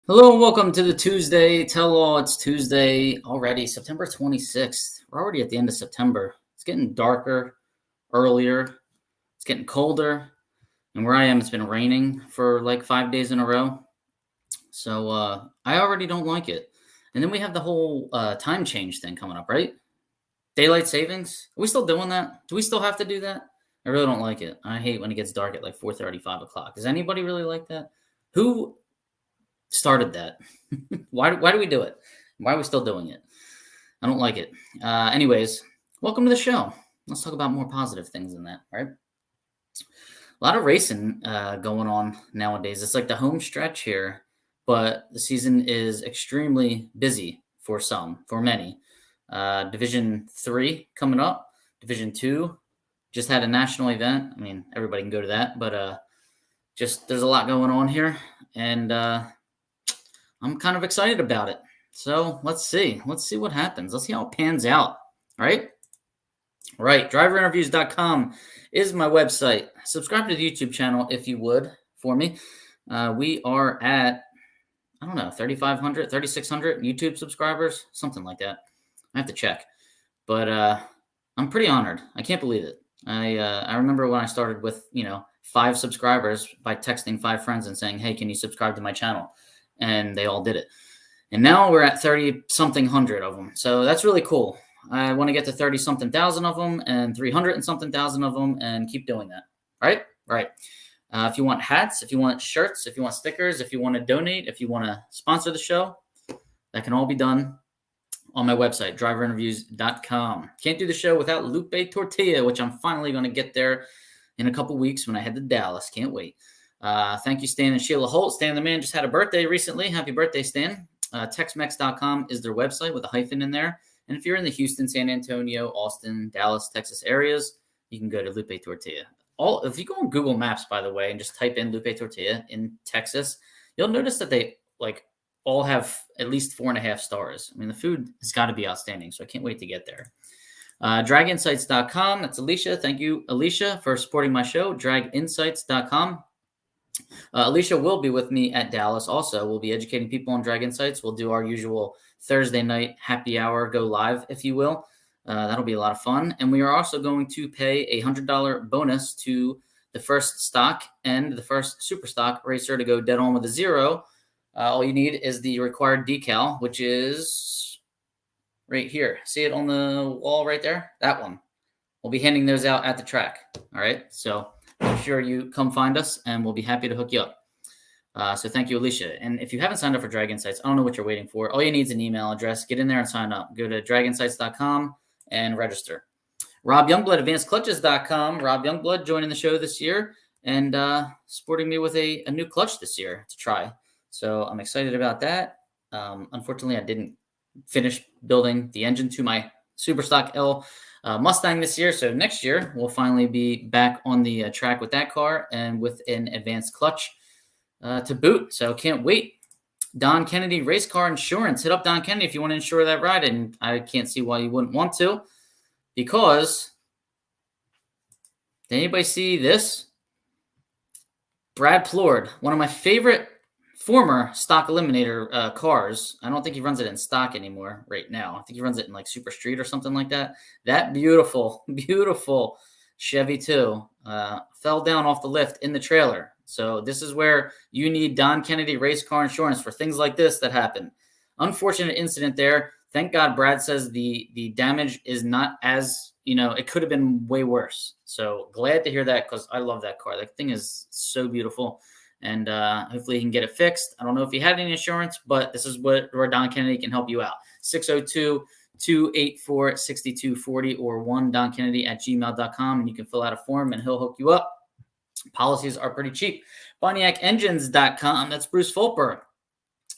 Hello and welcome to the Tuesday Tell-All. It's Tuesday already, September 26th. We're already at the end of September. It's getting darker, earlier. It's getting colder. And where I am, it's been raining for like 5 days in a row. So I already don't like it. And then we have the whole time change thing coming up, right? Daylight savings? Are we still doing that? Do we still have to do that? I really don't like it. I hate when it gets dark at like 4:30, 5 o'clock. Does anybody really like that? Who started that? Why do we do it? Why are we still doing it? I don't like it. Anyways, welcome to the show. Let's talk about more positive things than that, right? A lot of racing going on nowadays. It's like the home stretch here, but the season is extremely busy for some, for many. Division 3 coming up. Division 2 just had a national event. I mean, everybody can go to that, but just there's a lot going on here, and I'm kind of excited about it. So let's see. Let's see what happens. Let's see how it pans out. Right? Right. Driverinterviews.com is my website. Subscribe to the YouTube channel if you would for me. We are at, I don't know, 3,500, 3,600 YouTube subscribers, something like that. I have to check. But I'm pretty honored. I can't believe it. I remember when I started with, 5 subscribers by texting 5 friends and saying, hey, can you subscribe to my channel? And they all did it. And now we're at 30-something hundred of them. So that's really cool. I want to get to 30-something thousand of them and 300-something thousand of them and keep doing that. Right? Right. If you want hats, if you want shirts, if you want stickers, if you want to donate, if you want to sponsor the show, that can all be done on my website, driverinterviews.com. Can't do the show without Lupe Tortilla, which I'm finally going to get there in a couple weeks when I head to Dallas. Can't wait. Thank you, Stan and Sheila Holt. Stan the man just had a birthday recently. Happy birthday, Stan. TexMex.com is their website with a hyphen in there. And if you're in the Houston, San Antonio, Austin, Dallas, Texas areas, you can go to Lupe Tortilla. If you go on Google Maps, by the way, and just type in Lupe Tortilla in Texas, you'll notice that they all have at least 4.5 stars. I mean, the food has got to be outstanding, so I can't wait to get there. Draginsights.com. That's Alicia. Thank you, Alicia, for supporting my show. Draginsights.com. Alicia will be with me at Dallas also. We'll be educating people on Drag Insights. We'll do our usual Thursday night happy hour, go live, if you will. That'll be a lot of fun. And we are also going to pay a $100 bonus to the first stock and the first super stock racer to go dead on with a 0. All you need is the required decal, which is right here. See it on the wall right there? That one. We'll be handing those out at the track. All right. So make sure you come find us, and we'll be happy to hook you up. So thank you, Alicia. And if you haven't signed up for Drag Insights, I don't know what you're waiting for. All you need is an email address. Get in there and sign up. Go to draginsights.com and register. Rob Youngblood, advancedclutches.com. Rob Youngblood joining the show this year and supporting me with a new clutch this year to try. So I'm excited about that. Unfortunately, I didn't finish building the engine to my Superstock L Mustang this year. So next year, we'll finally be back on the track with that car and with an advanced clutch to boot. So can't wait. Don Kennedy Race Car Insurance. Hit up Don Kennedy if you want to insure that ride. And I can't see why you wouldn't want to, because did anybody see this? Brad Plord, one of my favorite former stock eliminator cars. I don't think he runs it in stock anymore right now. I think he runs it in like Super Street or something like that. That beautiful, beautiful Chevy 2 fell down off the lift in the trailer. So this is where you need Don Kennedy Race Car Insurance for things like this that happen. Unfortunate incident there. Thank God Brad says the damage is not as, it could have been way worse. So glad to hear that, because I love that car. That thing is so beautiful. And hopefully he can get it fixed. I don't know if he had any insurance, but this is where Don Kennedy can help you out. 602-284-6240 or 1donkennedy@gmail.com, and you can fill out a form and he'll hook you up. Policies are pretty cheap. BonniacEngines.com. That's Bruce Fulper.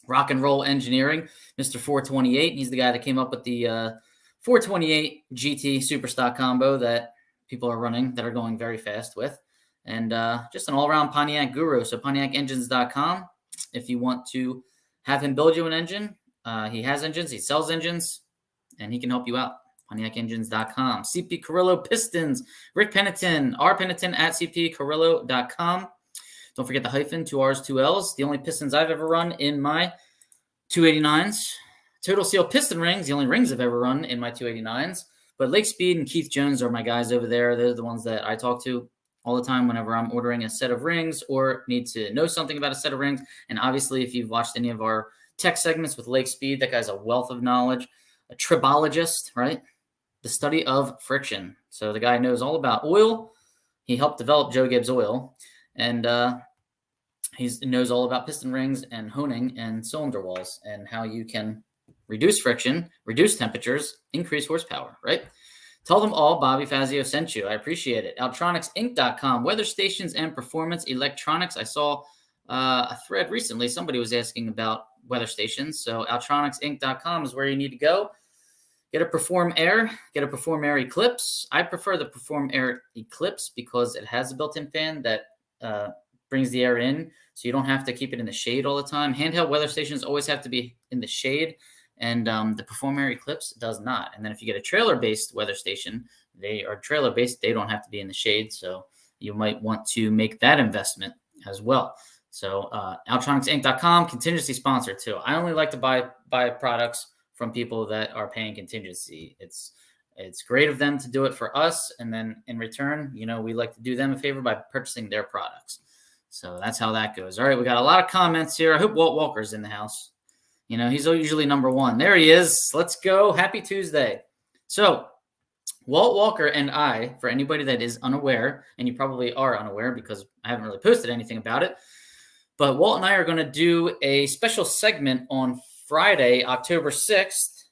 Rock and Roll Engineering, Mr. 428. He's the guy that came up with the 428 GT Superstock combo that people are running that are going very fast with. And just an all-around Pontiac guru. So PontiacEngines.com. If you want to have him build you an engine, he has engines, he sells engines, and he can help you out. PontiacEngines.com. CP Carrillo Pistons. Rick Pennington, rpennington@cpcarrillo.com. Don't forget the hyphen, 2 R's, 2 L's. The only pistons I've ever run in my 289s. Total Seal piston rings, the only rings I've ever run in my 289s. But Lake Speed and Keith Jones are my guys over there. They're the ones that I talk to all the time whenever I'm ordering a set of rings or need to know something about a set of rings. And obviously, if you've watched any of our tech segments with Lake Speed, that guy's a wealth of knowledge, a tribologist, right? The study of friction. So the guy knows all about oil. He helped develop Joe Gibbs oil, and he knows all about piston rings and honing and cylinder walls and how you can reduce friction, reduce temperatures, increase horsepower, right? Tell them all Bobby Fazio sent you. I appreciate it. Outronixinc.com, weather stations and performance electronics. I saw a thread recently. Somebody was asking about weather stations. So outronixinc.com is where you need to go. Get a Perform Air. Get a Perform Air Eclipse. I prefer the Perform Air Eclipse because it has a built-in fan that brings the air in, so you don't have to keep it in the shade all the time. Handheld weather stations always have to be in the shade, and the Perform Air Eclipse does not. And then if you get a trailer-based weather station, they are trailer-based. They don't have to be in the shade, so you might want to make that investment as well. So outronixinc.com, contingency sponsor too. I only like to buy products from people that are paying contingency. It's great of them to do it for us, and then in return, we like to do them a favor by purchasing their products. So that's how that goes. All right, we got a lot of comments here. I hope Walt Walker's in the house. He's usually number one. There he is. Let's go. Happy Tuesday. So Walt Walker and I, for anybody that is unaware, and you probably are unaware because I haven't really posted anything about it, but Walt and I are going to do a special segment on Friday, October 6th.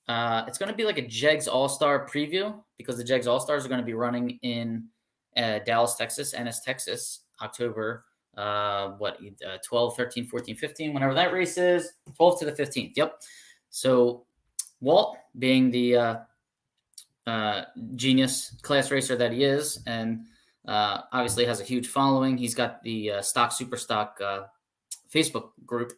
It's going to be like a Jegs All-Star preview because the Jegs All-Stars are going to be running in Dallas, Texas, NS Texas, October 12, 13, 14, 15, whenever that race is, 12th to the 15th. Yep. So Walt, being the genius class racer that he is, and obviously has a huge following. He's got the Stock Super Stock Facebook group.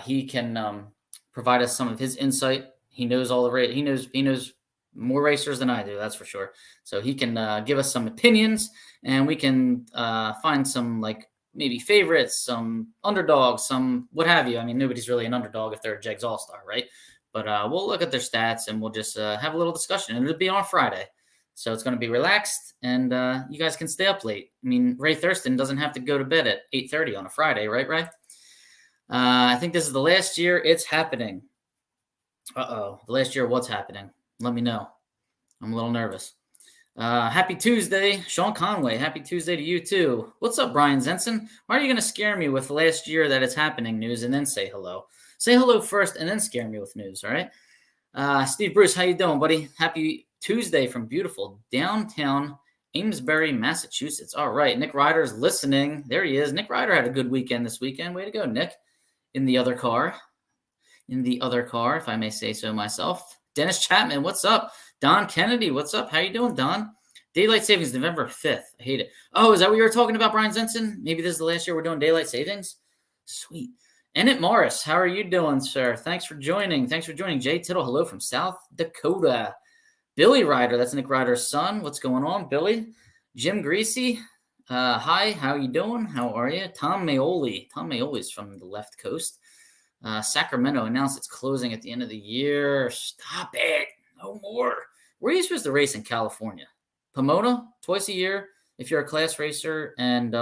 He can provide us some of his insight. He knows all the he knows more racers than I do, that's for sure. So he can give us some opinions, and we can find some maybe favorites, some underdogs, some what have you. I mean, nobody's really an underdog if they're a Jegs All-Star, right? But we'll look at their stats and we'll just have a little discussion. And it'll be on Friday. So it's going to be relaxed, and you guys can stay up late. I mean, Ray Thurston doesn't have to go to bed at 8:30 on a Friday, right, Ray? I think this is the last year it's happening. The last year what's happening? Let me know. I'm a little nervous. Happy Tuesday, Sean Conway. Happy Tuesday to you too. What's up, Brian Zenson? Why are you going to scare me with last year that it's happening news and then say hello? Say hello first and then scare me with news, all right? Steve Bruce, how you doing, buddy? Happy Tuesday from beautiful downtown Amesbury, Massachusetts. All right, Nick Ryder's listening. There he is. Nick Ryder had a good weekend this weekend. Way to go, Nick. In the other car, if I may say so myself. Dennis Chapman, what's up? Don Kennedy, what's up? How you doing, Don? Daylight savings, November 5th. I hate it. Oh, is that what you were talking about, Brian Zenson? Maybe this is the last year we're doing daylight savings? Sweet. Ennett Morris, how are you doing, sir? Thanks for joining. Jay Tittle, hello from South Dakota. Billy Ryder, that's Nick Ryder's son. What's going on, Billy? Jim Greasy, hi, how you doing? How are you? Tom Maioli's from the left coast. Sacramento announced it's closing at the end of the year. Stop it. No more. Where are you supposed to race in California? Pomona, twice a year, if you're a class racer, and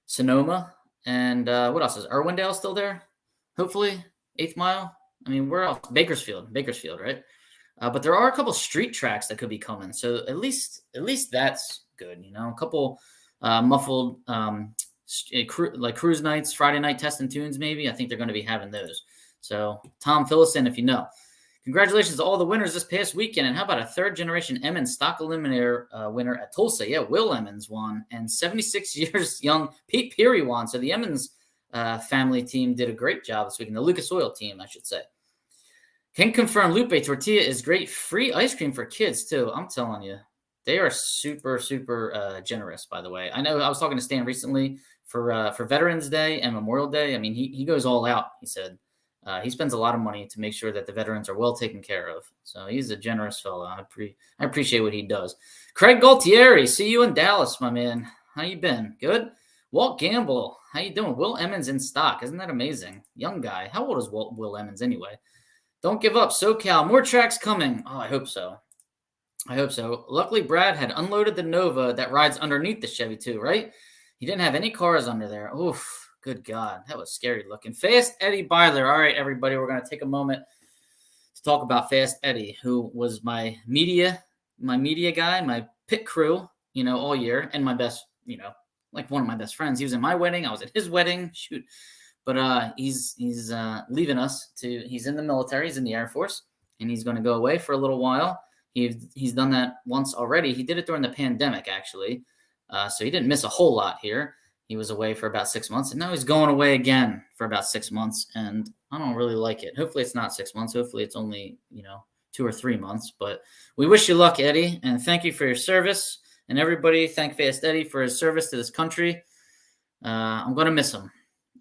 Sonoma. And what else is Irwindale still there? Hopefully, 8th Mile. I mean, where else? Bakersfield, right? But there are a couple street tracks that could be coming. So at least that's good. A couple muffled cruise nights, Friday night test and tunes, maybe. I think they're going to be having those. So Tom Phillison, if you know. Congratulations to all the winners this past weekend. And how about a third-generation Emmons stock eliminator winner at Tulsa? Yeah, Will Emmons won. And 76 years young Pete Peary won. So the Emmons family team did a great job this weekend. The Lucas Oil team, I should say. Can confirm Lupe Tortilla is great. Free ice cream for kids, too. I'm telling you. They are super, super generous, by the way. I know I was talking to Stan recently for Veterans Day and Memorial Day. I mean, he goes all out, he said. He spends a lot of money to make sure that the veterans are well taken care of. So he's a generous fellow. I appreciate what he does. Craig Galtieri, see you in Dallas, my man. How you been? Good? Walt Gamble, how you doing? Will Emmons in stock. Isn't that amazing? Young guy. How old is Will Emmons anyway? Don't give up, SoCal. More tracks coming. Oh, I hope so. I hope so. Luckily, Brad had unloaded the Nova that rides underneath the Chevy too, right? He didn't have any cars under there. Oof, good God. That was scary looking. Fast Eddie Byler. All right, everybody, we're going to take a moment to talk about Fast Eddie, who was my media guy, my pit crew, all year, and my best, like one of my best friends. He was in my wedding. I was at his wedding. Shoot. But he's leaving us he's in the military. He's in the Air Force, and he's going to go away for a little while. He's done that once already. He did it during the pandemic, actually. So he didn't miss a whole lot here. He was away for about 6 months, and now he's going away again for about 6 months, and I don't really like it. Hopefully it's not 6 months. Hopefully it's only, 2 or 3 months. But we wish you luck, Eddie, and thank you for your service. And everybody, thank Fast Eddie for his service to this country. I'm going to miss him.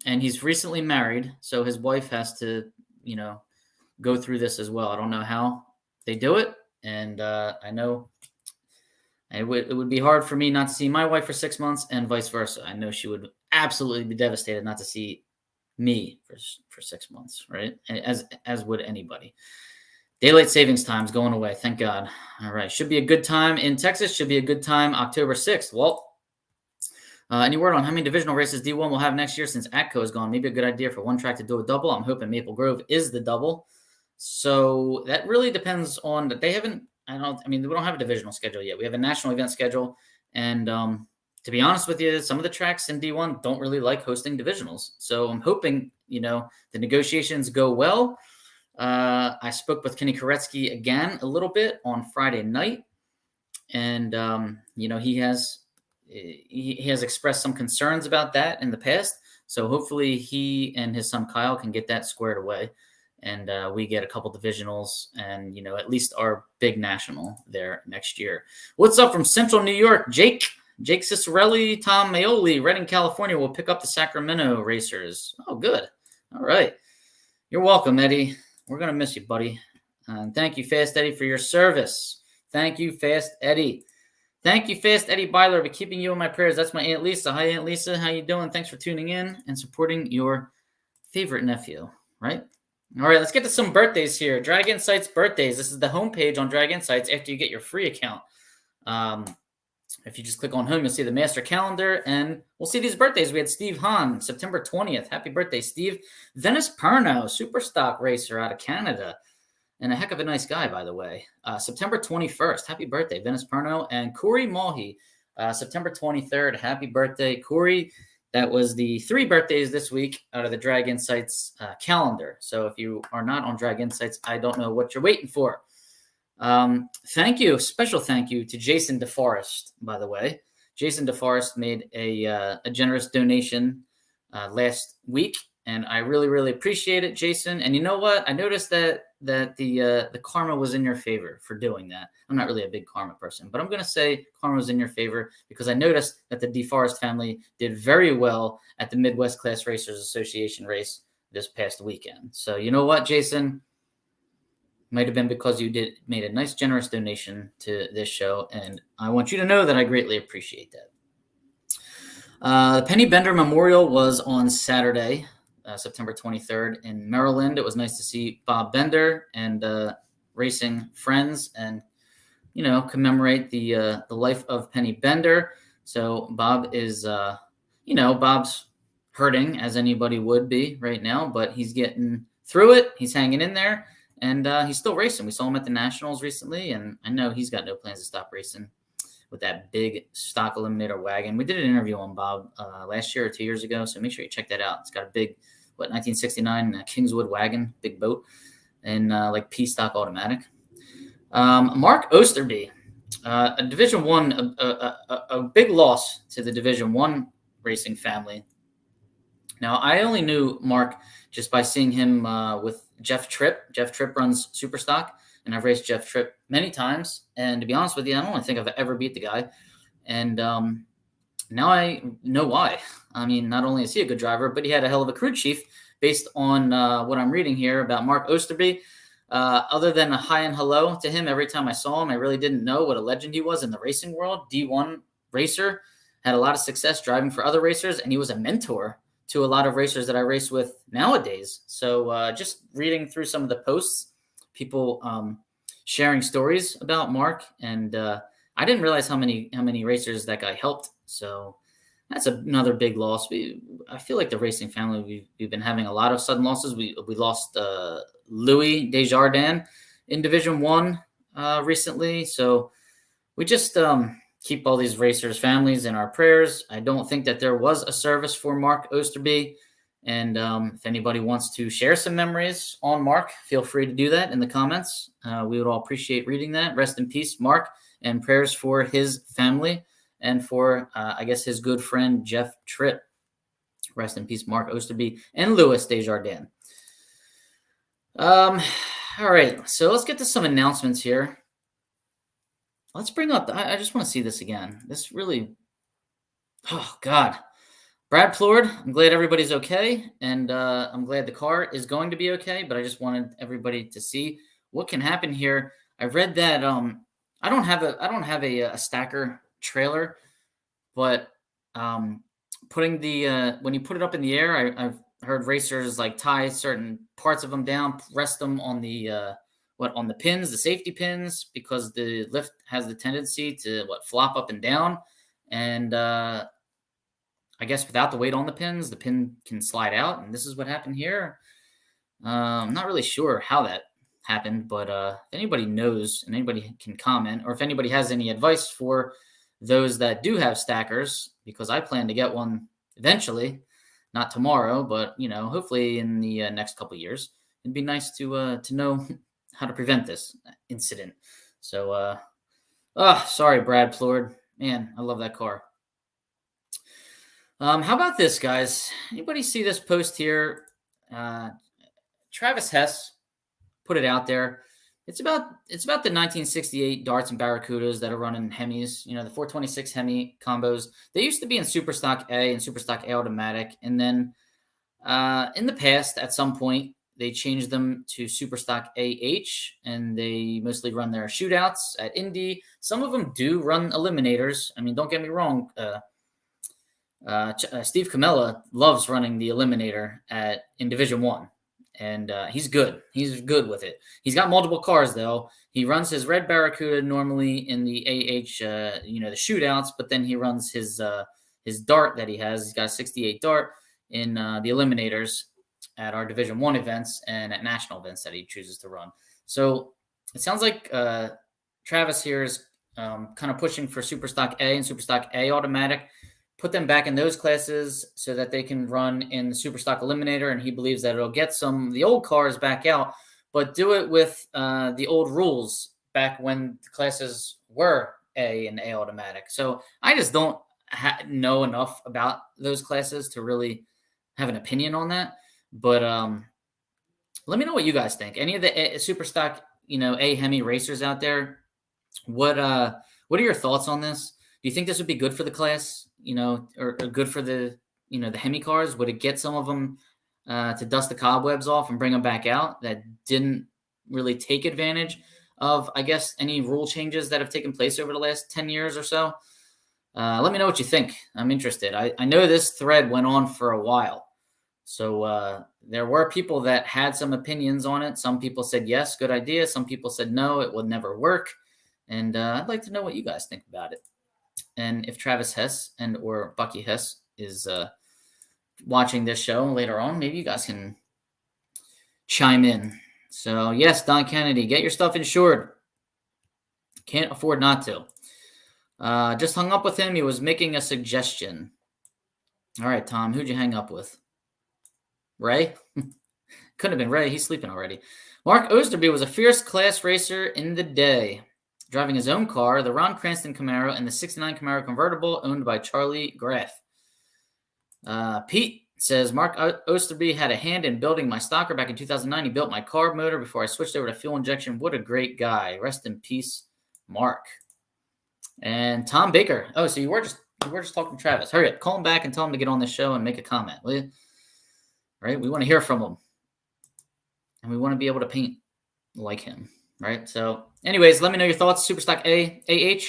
And he's recently married, so his wife has to, go through this as well. I don't know how they do it. And I know it would be hard for me not to see my wife for 6 months and vice versa. I know she would absolutely be devastated not to see me for 6 months, right? As would anybody. Daylight savings time's going away. Thank God. All right. Should be a good time in Texas. Should be a good time October 6th. Walt, any word on how many divisional races D1 will have next year since ATCO is gone? Maybe a good idea for one track to do a double. I'm hoping Maple Grove is the double. So that really depends on that. We don't have a divisional schedule yet. We have a national event schedule. And to be honest with you, some of the tracks in D1 don't really like hosting divisionals. So I'm hoping, the negotiations go well. I spoke with Kenny Koretsky again a little bit on Friday night. And, he has expressed some concerns about that in the past. So hopefully he and his son Kyle can get that squared away. And we get a couple divisionals and, at least our big national there next year. What's up from Central New York? Jake Cicerelli, Tom Maioli, Redding, California will pick up the Sacramento racers. Oh, good. All right. You're welcome, Eddie. We're going to miss you, buddy. And thank you, Fast Eddie, for your service. Thank you, Fast Eddie. Thank you, Fast Eddie Byler. I'll be keeping you in my prayers. That's my Aunt Lisa. Hi, Aunt Lisa. How you doing? Thanks for tuning in and supporting your favorite nephew, right? All right, let's get to some birthdays here. Drag Insights birthdays. This is the homepage on Drag Insights after you get your free account. If you just click on home, you'll see the master calendar, and we'll see these birthdays. We had Steve Hahn, September 20th. Happy birthday, Steve. Venice Perno, super stock racer out of Canada, and a heck of a nice guy, by the way. September 21st. Happy birthday, Venice Perno. And Corey Mulhey, September 23rd. Happy birthday, Corey. That was the 3 birthdays this week out of the Drag Insights calendar. So if you are not on Drag Insights, I don't know what you're waiting for. Thank you. Special thank you to Jason DeForest, by the way. Jason DeForest made a generous donation last week, and I really, really appreciate it, Jason. And you know what? I noticed that the karma was in your favor for doing that. I'm not really a big karma person, but I'm going to say karma was in your favor because I noticed that the DeForest family did very well at the Midwest Class Racers Association race this past weekend. So you know what, Jason? Might have been because you made a nice, generous donation to this show, and I want you to know that I greatly appreciate that. The Penny Bender Memorial was on Saturday, September 23rd in Maryland. It was nice to see Bob Bender and racing friends and, commemorate the life of Penny Bender. So Bob is, Bob's hurting as anybody would be right now, but he's getting through it. He's hanging in there. And he's still racing. We saw him at the Nationals recently, and I know he's got no plans to stop racing with that big stock eliminator wagon. We did an interview on Bob last year or 2 years ago, so make sure you check that out. It's got a big, 1969 Kingswood wagon, big boat, and like P stock automatic. Mark Osterby, a Division One, a big loss to the Division One racing family. Now, I only knew Mark just by seeing him with Jeff Tripp. Jeff Tripp runs Superstock, and I've raced Jeff Tripp many times. And to be honest with you, I don't think I've ever beat the guy. And now I know why. I mean, not only is he a good driver, but he had a hell of a crew chief based on what I'm reading here about Mark Osterby. Other than a hi and hello to him every time I saw him, I really didn't know what a legend he was in the racing world. D1 racer, had a lot of success driving for other racers, and he was a mentor to a lot of racers that I race with nowadays. So just reading through some of the posts, people sharing stories about Mark, and I didn't realize how many racers that guy helped. So that's another big loss. I feel like the racing family, we've been having a lot of sudden losses. We lost Louis Desjardins in Division One recently, so we just keep all these racers' families in our prayers. I don't think that there was a service for Mark Osterby. And if anybody wants to share some memories on Mark, feel free to do that in the comments. We would all appreciate reading that. Rest in peace, Mark, and prayers for his family and for, I guess, his good friend, Jeff Tripp. Rest in peace, Mark Osterby and Louis Desjardins. All right, so let's get to some announcements here. Let's bring up, I just want to see this again. This really, oh, God. Brad Plord, I'm glad everybody's okay, and I'm glad the car is going to be okay, but I just wanted everybody to see what can happen here. I read that I don't have a stacker trailer, but putting the when you put it up in the air, I've heard racers like tie certain parts of them down, rest them on the on the pins, the safety pins, because the lift has the tendency to flop up and down, and I guess without the weight on the pins, the pin can slide out, and this is what happened here. I'm not really sure how that happened, but if anybody knows and anybody can comment, or if anybody has any advice for those that do have stackers, because I plan to get one eventually, not tomorrow, but hopefully in the next couple of years. It'd be nice to know how to prevent this incident. So, sorry, Brad Plord. Man, I love that car. How about this, guys? Anybody see this post here? Travis Hess put it out there. It's about the 1968 Darts and Barracudas that are running Hemis. The 426 Hemi combos. They used to be in Super Stock A and Super Stock A automatic, and then in the past, at some point, they changed them to Super Stock AH, and they mostly run their shootouts at Indy. Some of them do run eliminators. I mean, don't get me wrong. Steve Camella loves running the eliminator in Division One, and he's good. He's good with it. He's got multiple cars though. He runs his red Barracuda normally in the AH, the shootouts, but then he runs his Dart that he has. He's got a 68 Dart in the eliminators at our Division One events and at national events that he chooses to run. So it sounds like Travis here is kind of pushing for Super Stock A and Super Stock A automatic. Put them back in those classes so that they can run in the Super Stock Eliminator, and he believes that it'll get some of the old cars back out, but do it with the old rules back when the classes were A and A automatic. So I just don't know enough about those classes to really have an opinion on that. But let me know what you guys think. Any of the Super Stock, A Hemi racers out there, what are your thoughts on this? Do you think this would be good for the class, or good for the Hemi cars? Would it get some of them to dust the cobwebs off and bring them back out that didn't really take advantage of, I guess, any rule changes that have taken place over the last 10 years or so? Let me know what you think. I'm interested. I know this thread went on for a while. So there were people that had some opinions on it. Some people said, yes, good idea. Some people said, no, it will never work. And I'd like to know what you guys think about it. And if Travis Hess or Bucky Hess is watching this show later on, maybe you guys can chime in. So, yes, Don Kennedy, get your stuff insured. Can't afford not to. Just hung up with him. He was making a suggestion. All right, Tom, who'd you hang up with? Ray? Couldn't have been Ray. He's sleeping already. Mark Osterby was a fierce class racer in the day, driving his own car, the Ron Cranston Camaro, and the 69 Camaro convertible owned by Charlie Graff. Pete says, Mark Osterby had a hand in building my stocker back in 2009. He built my carb motor before I switched over to fuel injection. What a great guy. Rest in peace, Mark. And Tom Baker. Oh, so you were just talking to Travis. Hurry up. Call him back and tell him to get on the show and make a comment, will you? Right? We want to hear from him. And we want to be able to paint like him. Right? So anyways, let me know your thoughts. Superstock AH.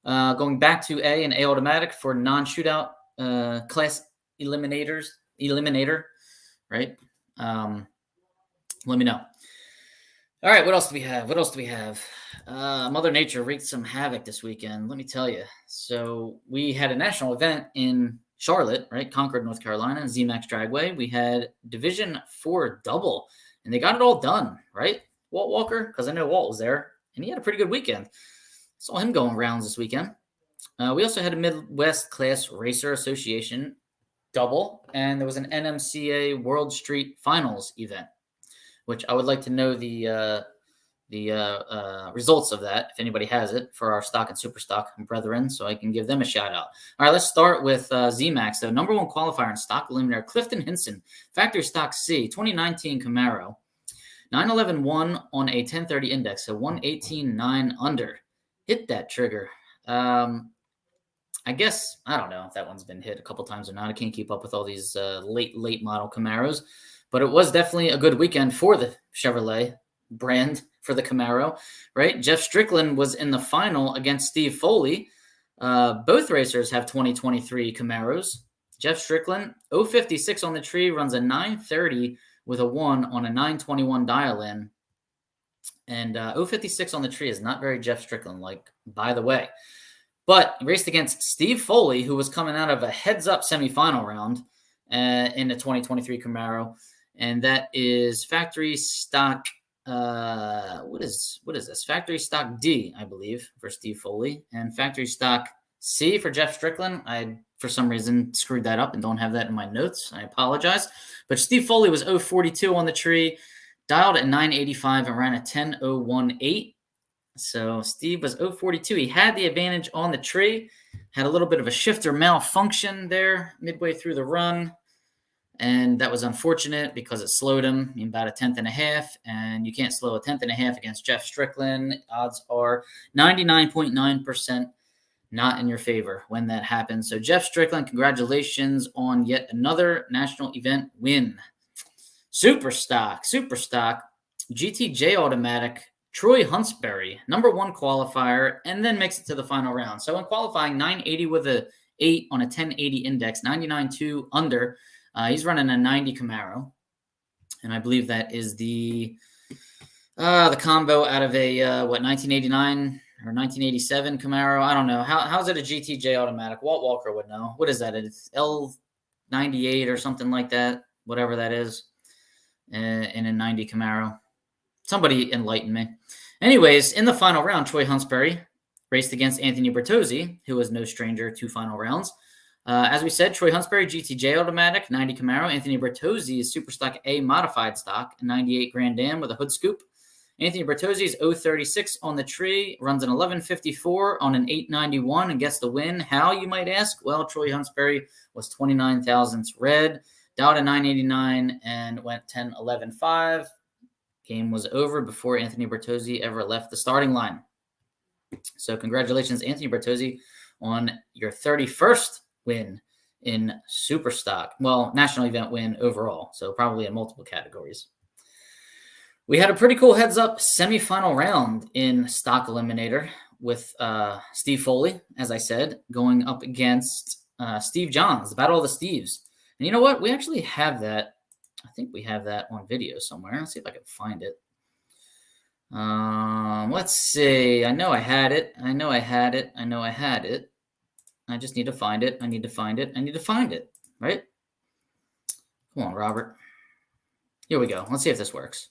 Going back to A and A automatic for non-shootout class eliminator, right? Let me know. All right, what else do we have? Mother Nature wreaked some havoc this weekend, let me tell you. So we had a national event in Charlotte, right? Concord, North Carolina, ZMAX Dragway. We had Division 4 double, and they got it all done, right? Walt Walker, because I know Walt was there, and he had a pretty good weekend. Saw him going rounds this weekend. We also had a Midwest Class Racer Association double, and there was an NMCA World Street Finals event, which I would like to know the results of that, if anybody has it, for our stock and super stock brethren, so I can give them a shout out. All right, let's start with ZMAX. The number one qualifier in stock eliminator, Clifton Hinson, factory stock C, 2019 Camaro, 911-1 on a 1030 index, so 118.9 under. Hit that trigger. I guess, I don't know if that one's been hit a couple times or not. I can't keep up with all these late model Camaros, but it was definitely a good weekend for the Chevrolet brand for the Camaro, right? Jeff Strickland was in the final against Steve Foley. Both racers have 2023 Camaros. Jeff Strickland, 056 on the tree, runs a 930 with a 1 on a 921 dial-in. And 056 on the tree is not very Jeff Strickland-like, by the way. But he raced against Steve Foley, who was coming out of a heads-up semifinal round in the 2023 Camaro. And that is factory stock. What is this? Factory stock D, I believe, for Steve Foley, and factory stock C for Jeff Strickland. I, for some reason, screwed that up and don't have that in my notes. I apologize. But Steve Foley was 042 on the tree, dialed at 985 and ran a 10.018. So Steve was 042. He had the advantage on the tree, had a little bit of a shifter malfunction there midway through the run. And that was unfortunate because it slowed him about a 1/10.5, and you can't slow a 1/10.5 against Jeff Strickland. Odds are 99.9% not in your favor when that happens. So Jeff Strickland, congratulations on yet another national event win. Super stock, GTJ automatic, Troy Huntsberry, number one qualifier, and then makes it to the final round. So in qualifying, 980 with a 8 on a 1080 index, 99.2 under. He's running a 90 Camaro, and I believe that is the combo out of a 1989 or 1987 Camaro. I don't know. How's it a GTJ automatic? Walt Walker would know. What is that? It's L98 or something like that, whatever that is, in a 90 Camaro. Somebody enlighten me. Anyways, in the final round, Troy Huntsberry raced against Anthony Bertozzi, who was no stranger to final rounds. As we said, Troy Huntsberry, GTJ automatic, 90 Camaro. Anthony Bertozzi is super stock A modified stock, 98 Grand Am with a hood scoop. Anthony Bertozzi is 036 on the tree, runs an 1154 on an 891 and gets the win. How, you might ask? Well, Troy Huntsberry was 29 thousandths red, dialed at 989 and went 10.11.5. Game was over before Anthony Bertozzi ever left the starting line. So congratulations, Anthony Bertozzi, on your 31st win in super stock. Well, national event win overall, so probably in multiple categories. We had a pretty cool heads-up semifinal round in stock eliminator with Steve Foley, as I said, going up against Steve Johns, the Battle of the Steves. And you know what? We actually have that. I think we have that on video somewhere. Let's see if I can find it. Let's see. I know I had it. I just need to find it. I need to find it. Right? Come on, Robert. Here we go. Let's see if this works.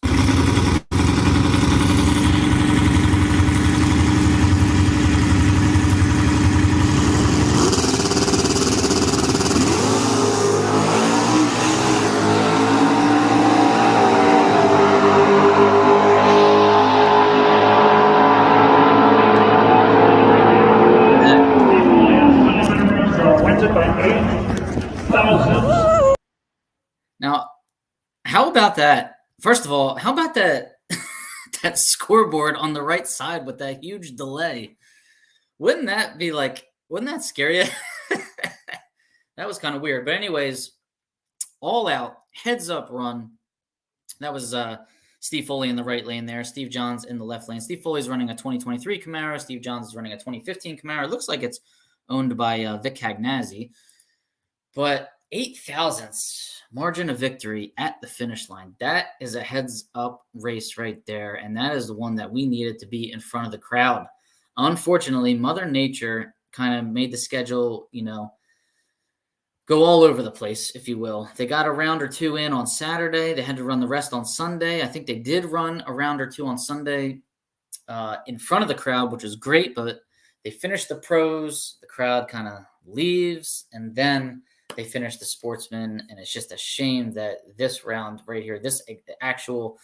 Now, how about that? First of all, how about that that scoreboard on the right side with that huge delay? Wouldn't that scare you? That was kind of weird. But anyways, all out, heads up run. That was Steve Foley in the right lane there. Steve Johns in the left lane. Steve Foley's running a 2023 Camaro. Steve Johns is running a 2015 Camaro. It looks like it's owned by Vic Cagnazzi. But 8 thousandths margin of victory at the finish line. That is a heads-up race right there, and that is the one that we needed to be in front of the crowd. Unfortunately, Mother Nature kind of made the schedule, go all over the place, if you will. They got a round or two in on Saturday. They had to run the rest on Sunday. I think they did run a round or two on Sunday in front of the crowd, which was great, but they finished the pros. The crowd kind of leaves, and then they finished the sportsman, and it's just a shame that this round right here, this actual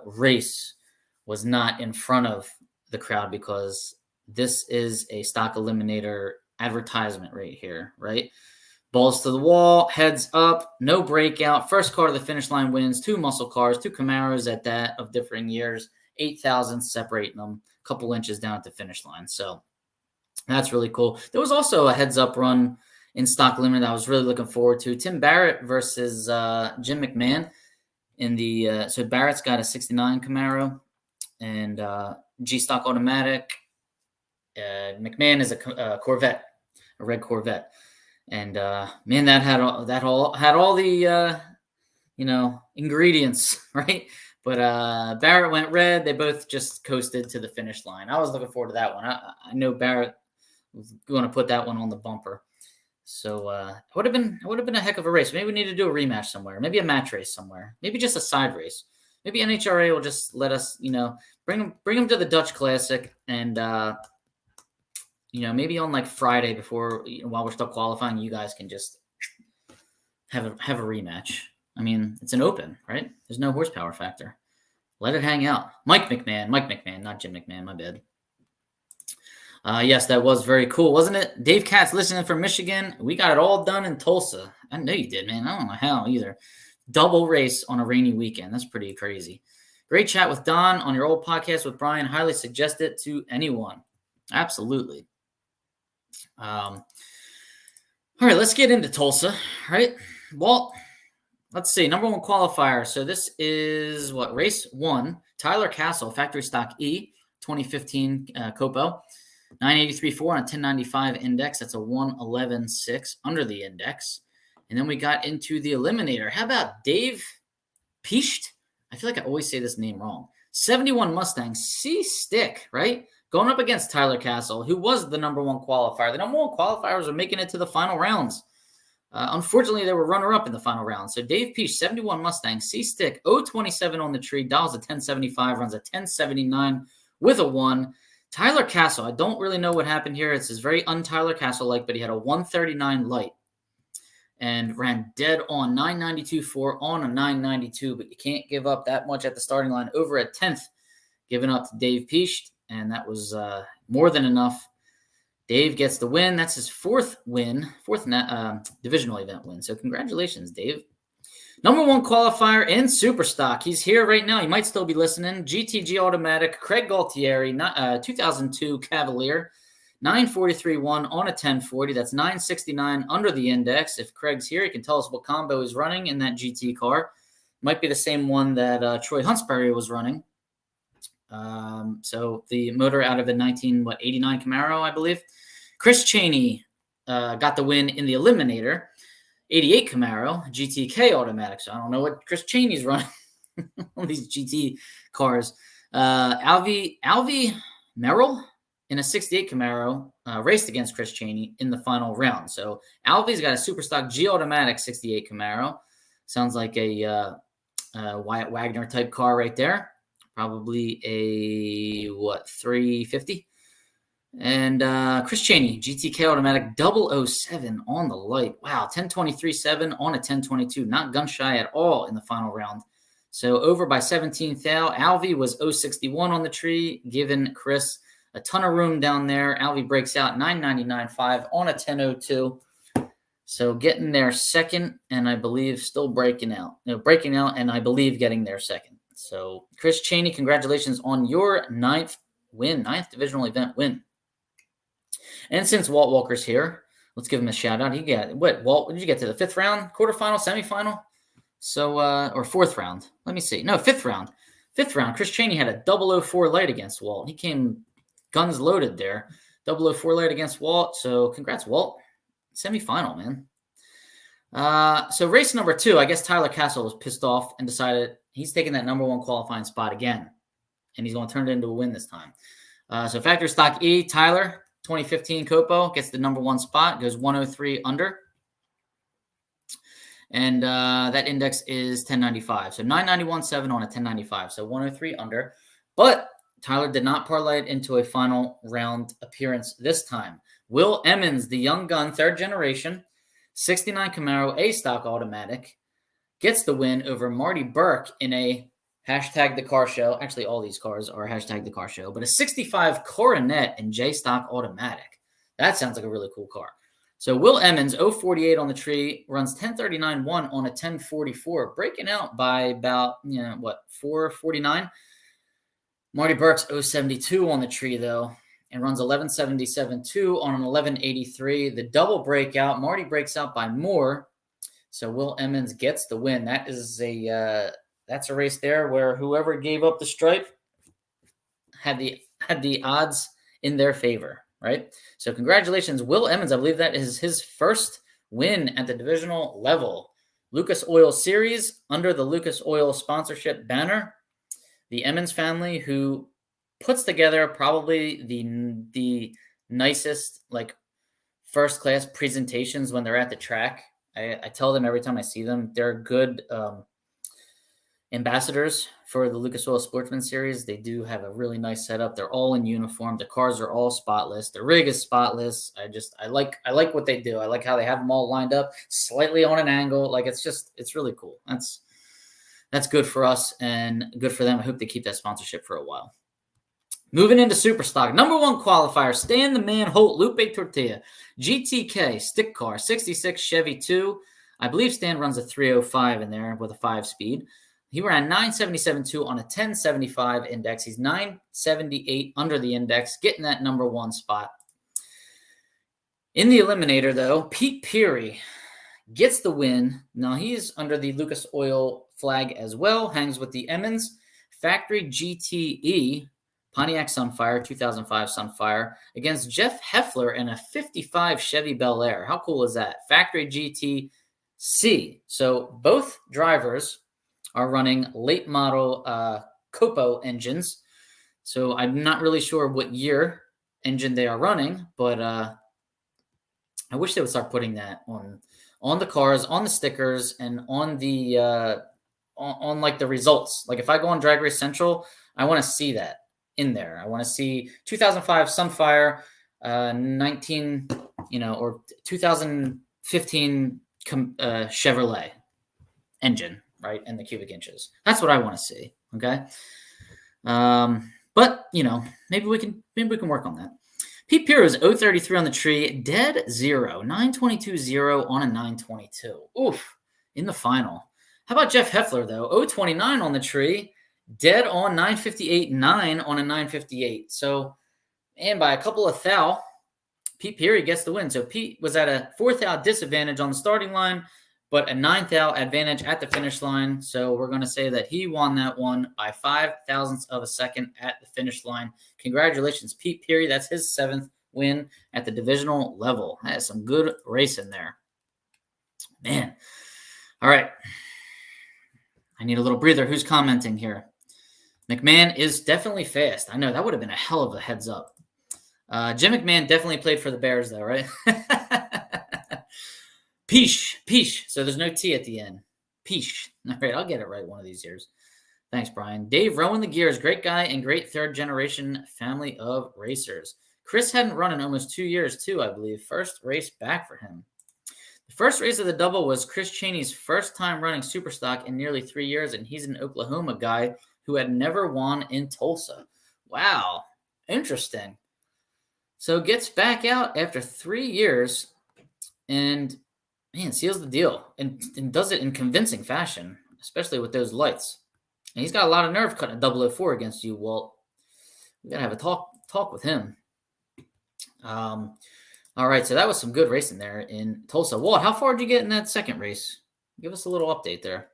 race was not in front of the crowd, because this is a stock eliminator advertisement right here, right? Balls to the wall, heads up, no breakout. First car to the finish line wins. 2 muscle cars, 2 Camaros at that of differing years. 8 thousandths separating them, a couple inches down at the finish line. So that's really cool. There was also a heads up run in stock limit I was really looking forward to. Tim Barrett versus Jim McMahon in the so Barrett's got a 69 Camaro and G-Stock automatic. McMahon is a Corvette, a red Corvette. And man, that had all the ingredients, right? But Barrett went red. They both just coasted to the finish line. I was looking forward to that one. I know Barrett was going to put that one on the bumper. So it would have been a heck of a race. Maybe we need to do a rematch somewhere. Maybe a match race somewhere. Maybe just a side race. Maybe NHRA will just let us, bring them to the Dutch Classic, and maybe on like Friday before, while we're still qualifying, you guys can just have a rematch. I mean, it's an open, right? There's no horsepower factor. Let it hang out. Mike McMahon, not Jim McMahon. My bad. Yes, that was very cool, wasn't it? Dave Katz listening from Michigan. We got it all done in Tulsa. I know you did, man. I don't know how either. Double race on a rainy weekend. That's pretty crazy. Great chat with Don on your old podcast with Brian. Highly suggest it to anyone. Absolutely. All right, let's get into Tulsa, right? Well, let's see. Number 1 qualifier. So this is race 1. Tyler Castle, factory stock E, 2015 Copo. 983.4 on a 1095 index. That's a 111.6 under the index. And then we got into the eliminator. How about Dave Piest? I feel like I always say this name wrong. 71 Mustang C-Stick, right? Going up against Tyler Castle, who was the number 1 qualifier. The number 1 qualifiers are making it to the final rounds. Unfortunately, they were runner-up in the final round. So Dave Piest, 71 Mustang C-Stick, 027 on the tree, dials a 1075, runs a 1079 with a 1. Tyler Castle, I don't really know what happened here. It's very un-Tyler Castle-like, but he had a 139 light and ran dead on 992.4 on a 992, but you can't give up that much at the starting line. Over a 10th given up to Dave Piest, and that was more than enough. Dave gets the win. That's his 4th divisional event win. So congratulations, Dave. Number 1 qualifier in Superstock. He's here right now. He might still be listening. GTG Automatic, Craig Galtieri, 2002 Cavalier, 943.1 on a 1040. That's 969 under the index. If Craig's here, he can tell us what combo he's running in that GT car. Might be the same one that Troy Huntsberry was running. So the motor out of a 1989 Camaro, I believe. Chris Cheney got the win in the eliminator. 88 Camaro, GTK automatic. So I don't know what Chris Cheney's running on these GT cars. Alvy Merrill in a 68 Camaro raced against Chris Cheney in the final round. So Alvy's got a Superstock G automatic 68 Camaro. Sounds like a Wyatt Wagner type car right there. Probably a 350. And Chris Cheney, GTK automatic 007 on the light. Wow, 1023.7 on a 1022. Not gun shy at all in the final round. So over by 17th thou. Alvy was 061 on the tree, giving Chris a ton of room down there. Alvy breaks out 999.5 on a 1002. So getting there second, and I believe still breaking out. Breaking out, and I believe getting there second. So Chris Cheney, congratulations on your 9th divisional event win. And since Walt Walker's here, let's give him a shout out. Walt, did you get to the 5th round, quarterfinal, semifinal? So, or 4th round. Let me see. No, 5th round. 5th round, Chris Chaney had a 004 light against Walt. He came guns loaded there. 004 light against Walt. So congrats, Walt. Semifinal, man. So race number 2, I guess Tyler Castle was pissed off and decided he's taking that number 1 qualifying spot again. And he's going to turn it into a win this time. So factory stock E, Tyler, 2015 Copo, gets the number 1 spot, goes 103 under. And that index is 1095. So 991.7 on a 1095. So 103 under. But Tyler did not parlay it into a final round appearance this time. Will Emmons, the young gun, 3rd generation, 69 Camaro A stock automatic, gets the win over Marty Burke in a hashtag the car show. Actually, all these cars are hashtag the car show, but a 65 Coronet in J stock automatic. That sounds like a really cool car. So Will Emmons, 048 on the tree, runs 1039.1 on a 1044, breaking out by about, 449. Marty Burke's 072 on the tree, though, and runs 1177.2 on an 1183. The double breakout, Marty breaks out by more, so Will Emmons gets the win. That is that's a race there where whoever gave up the stripe had the odds in their favor, right? So congratulations, Will Emmons. I believe that is his first win at the divisional level. Lucas Oil Series under the Lucas Oil sponsorship banner. The Emmons family, who puts together probably the nicest, like, first-class presentations when they're at the track. I tell them every time I see them, they're good ambassadors for the Lucas Oil Sportsman Series. They do have a really nice setup. They're all in uniform. The cars are all spotless. The rig is spotless. I like what they do. I like how they have them all lined up slightly on an angle. Like, it's really cool. That's good for us and good for them. I hope they keep that sponsorship for a while. Moving into Superstock. Number 1 qualifier, Stan the Man Holt Lupe Tortilla. GTK stick car, 66 Chevy 2. I believe Stan runs a 305 in there with a 5-speed. He ran 977.2 on a 1075 index. He's 978 under the index, getting that number 1 spot. In the eliminator, though, Pete Peary gets the win. Now he's under the Lucas Oil flag as well, hangs with the Emmons Factory GTE Pontiac Sunfire, 2005 Sunfire, against Jeff Heffler in a 55 Chevy Bel Air. How cool is that? Factory GTC. So both drivers are running late model Copo engines. So I'm not really sure what year engine they are running, but I wish they would start putting that on the cars, on the stickers, and on the on like the results. Like if I go on Drag Race Central, I want to see that in there. I want to see 2005 Sunfire, 2015 Chevrolet engine, right, and the cubic inches. That's what I want to see. Okay, but maybe we can work on that. Pete Piero's 033 on the tree, dead 0, 922.0 on a 922. Oof, in the final. How about Jeff Heffler, though? 029 on the tree, dead on 958.9 on a 958. So, and by a couple of thou, Pete Peary gets the win. So Pete was at a 4 thou disadvantage on the starting line, but a 9 thou advantage at the finish line. So we're going to say that he won that one by 5 thousandths of a second at the finish line. Congratulations, Pete Peary. That's his 7th win at the divisional level. That is some good racing there. Man. All right. I need a little breather. Who's commenting here? McMahon is definitely fast. I know that would have been a hell of a heads up. Jim McMahon definitely played for the Bears, though, right? Peach. So there's no T at the end. Peach. All right, I'll get it right one of these years. Thanks, Brian. Dave Rowan the Gears, great guy and great 3rd-generation family of racers. Chris hadn't run in almost 2 years, too, I believe. First race back for him. The first race of the double was Chris Chaney's first time running Superstock in nearly 3 years, and he's an Oklahoma guy who had never won in Tulsa. Wow, interesting. So gets back out after 3 years and, man, seals the deal and does it in convincing fashion, especially with those lights. And he's got a lot of nerve cutting a 004 against you, Walt. We got to have a talk with him. All right, so that was some good racing there in Tulsa. Walt, how far did you get in that second race? Give us a little update there.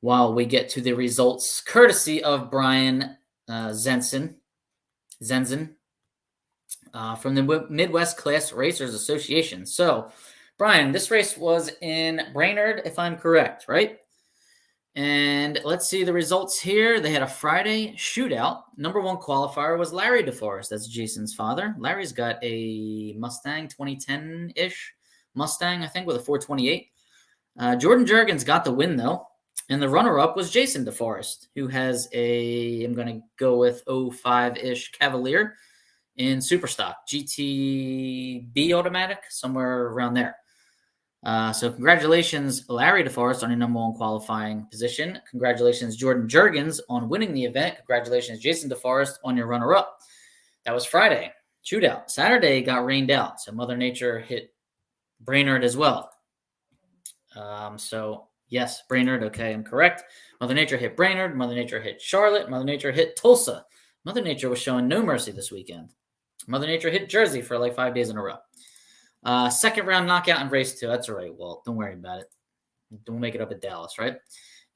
while we get to the results courtesy of Brian Zenzen from the Midwest Class Racers Association. So, Brian, this race was in Brainerd, if I'm correct, right? And let's see the results here. They had a Friday shootout. Number one qualifier was Larry DeForest. That's Jason's father. Larry's got a Mustang 2010-ish Mustang, I think, with a 428. Jordan Juergens got the win, though. And the runner-up was Jason DeForest, who has a, I'm going to go with 05-ish Cavalier in Superstock, GTB automatic, somewhere around there. So congratulations, Larry DeForest, on your number one qualifying position. Congratulations, Jordan Juergens, on winning the event. Congratulations, Jason DeForest, on your runner-up. That was Friday, shootout. Saturday got rained out, so Mother Nature hit Brainerd as well. So, yes, Brainerd, okay, I'm correct. Mother Nature hit Brainerd. Mother Nature hit Charlotte. Mother Nature hit Tulsa. Mother Nature was showing no mercy this weekend. Mother Nature hit Jersey for like 5 days in a row. Second round knockout in race 2. That's all right, Walt. Don't worry about it. Don't make it up at Dallas, right?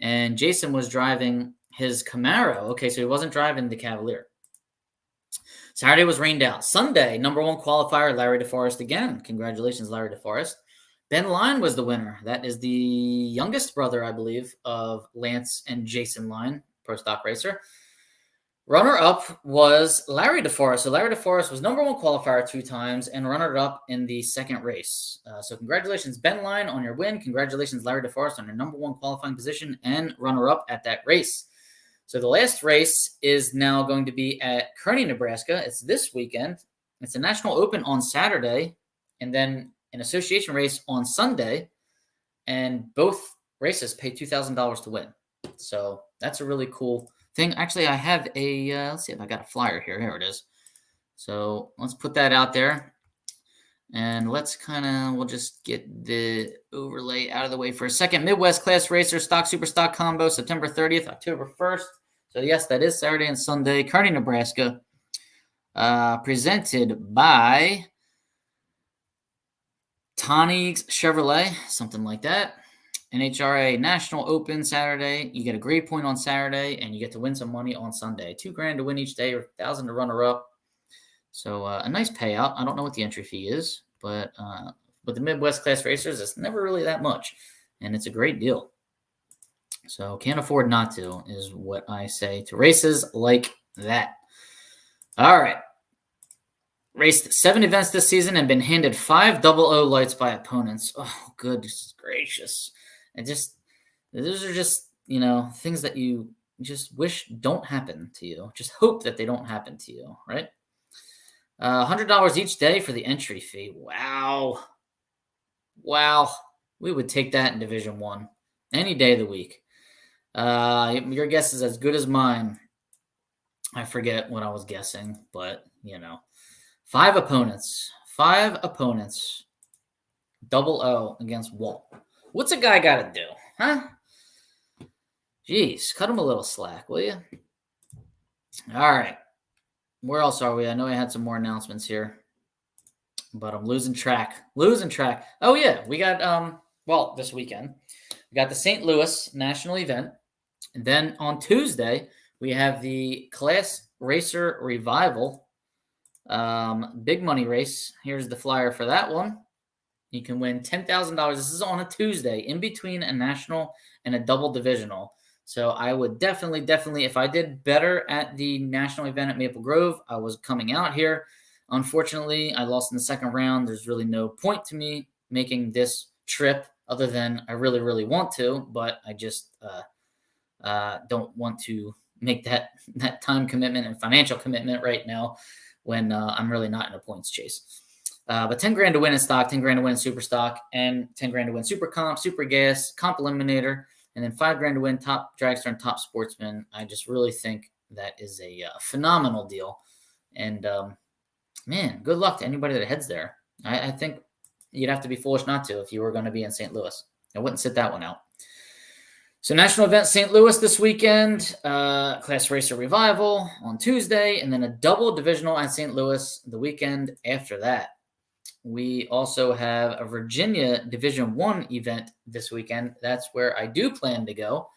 And Jason was driving his Camaro. Okay, so he wasn't driving the Cavalier. Saturday was rained out. Sunday, number one qualifier, Larry DeForest again. Congratulations, Larry DeForest. Ben Line was the winner. That is the youngest brother, I believe, of Lance and Jason Line, pro stock racer. Runner-up was Larry DeForest. So Larry DeForest was number one qualifier 2 times and runner-up in the second race. So congratulations, Ben Line, on your win. Congratulations, Larry DeForest, on your number one qualifying position and runner-up at that race. So the last race is now going to be at Kearney, Nebraska. It's this weekend. It's a National Open on Saturday and then an association race on Sunday. And both races pay $2,000 to win. So that's a really cool thing. Actually, I have a, let's see if I got a flyer here. Here it is. So let's put that out there. And let's we'll just get the overlay out of the way for a second. Midwest Class Racer Stock Super Stock Combo, September 30th, October 1st. So yes, that is Saturday and Sunday. Kearney, Nebraska. Presented by Tawny's Chevrolet, something like that. NHRA National Open Saturday. You get a grade point on Saturday, and you get to win some money on Sunday. $2,000 to win each day, or $1,000 to runner up. So a nice payout. I don't know what the entry fee is, but with the Midwest Class Racers, it's never really that much, and it's a great deal. So can't afford not to, is what I say to races like that. All right. Raced 7 events this season and been handed 5 00 lights by opponents. Oh, goodness gracious. And those are just, things that you just wish don't happen to you. Just hope that they don't happen to you, right? $100 each day for the entry fee. Wow. We would take that in Division 1 any day of the week. Your guess is as good as mine. I forget what I was guessing, but, 5 opponents. 00 against Walt. What's a guy got to do, huh? Jeez, cut him a little slack, will you? All right. Where else are we? I know I had some more announcements here, but I'm losing track. Oh, yeah. We got, this weekend, we got the St. Louis National event. And then on Tuesday, we have the Class Racer Revival big money race. Here's the flyer for that one. You can win $10,000. This is on a Tuesday, in between a national and a double divisional. So I would definitely, if I did better at the national event at Maple Grove, I was coming out here. Unfortunately, I lost in the second round. There's really no point to me making this trip other than I really, really want to, but I just don't want to make that time commitment and financial commitment right now when I'm really not in a points chase. But $10,000 to win in stock, $10,000 to win in super stock, and $10,000 to win super comp, super gas, comp eliminator, and then $5,000 to win top dragster and top sportsman. I just really think that is a phenomenal deal. And man, good luck to anybody that heads there. I think you'd have to be foolish not to if you were going to be in St. Louis. I wouldn't sit that one out. So national event St. Louis this weekend, Class Racer Revival on Tuesday, and then a double divisional at St. Louis the weekend after that. We also have a Virginia Division 1 event this weekend. That's where I do plan to go.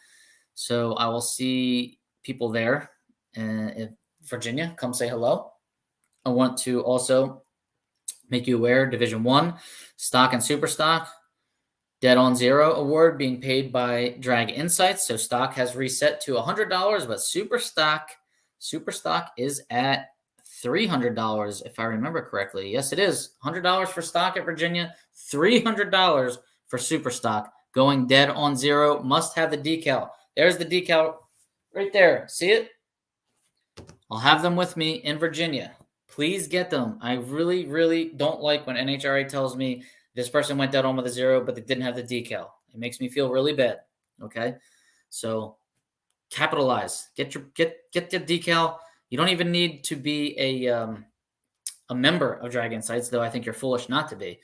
So I will see people there. In Virginia, come say hello. I want to also make you aware, Division 1, Stock and Super Stock, Dead on Zero award being paid by Drag Insights. So Stock has reset to $100, but Super Stock is at $300, if I remember correctly. Yes, it is. $100 for Stock at Virginia, $300 for Super Stock. Going Dead on Zero, must have the decal. There's the decal right there. See it? I'll have them with me in Virginia. Please get them. I really, really don't like when NHRA tells me this person went dead on with a zero, but they didn't have the decal. It makes me feel really bad. Okay, so capitalize. Get the decal. You don't even need to be a member of Drag Insights, though I think you're foolish not to be.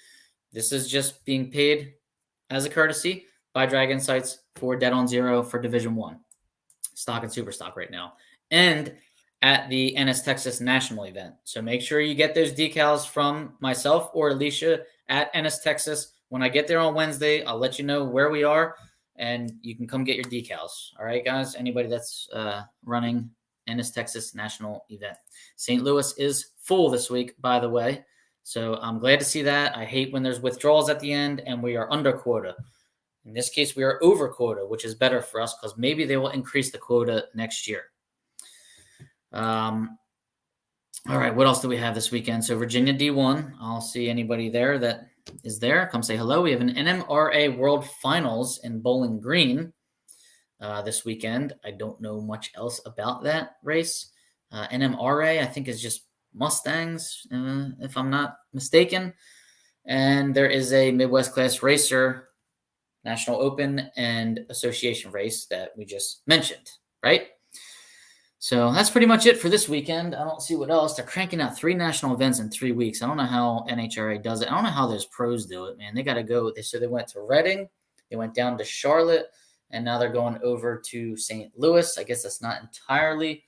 This is just being paid as a courtesy by Drag Insights for Dead on Zero for Division 1. Stock and Super Stock right now. And at the NS Texas National event. So make sure you get those decals from myself or Alicia at NS Texas. When I get there on Wednesday, I'll let you know where we are, and you can come get your decals. All right, guys? Anybody that's running NS Texas National event. St. Louis is full this week, by the way. So I'm glad to see that. I hate when there's withdrawals at the end and we are under quota. In this case, we are over quota, which is better for us because maybe they will increase the quota next year. All right, what else do we have this weekend? So Virginia D1, I'll see anybody there that is there. Come say hello. We have an NMRA World Finals in Bowling Green this weekend. I don't know much else about that race. NMRA, I think, is just Mustangs, if I'm not mistaken. And there is a Midwest Class Racer National Open and Association race that we just mentioned, right? So that's pretty much it for this weekend. I don't see what else. They're cranking out 3 national events in 3 weeks. I don't know how NHRA does it. I don't know how those pros do it, man. They got to go. So they went to Reading, they went down to Charlotte, and now they're going over to St. Louis. I guess that's not entirely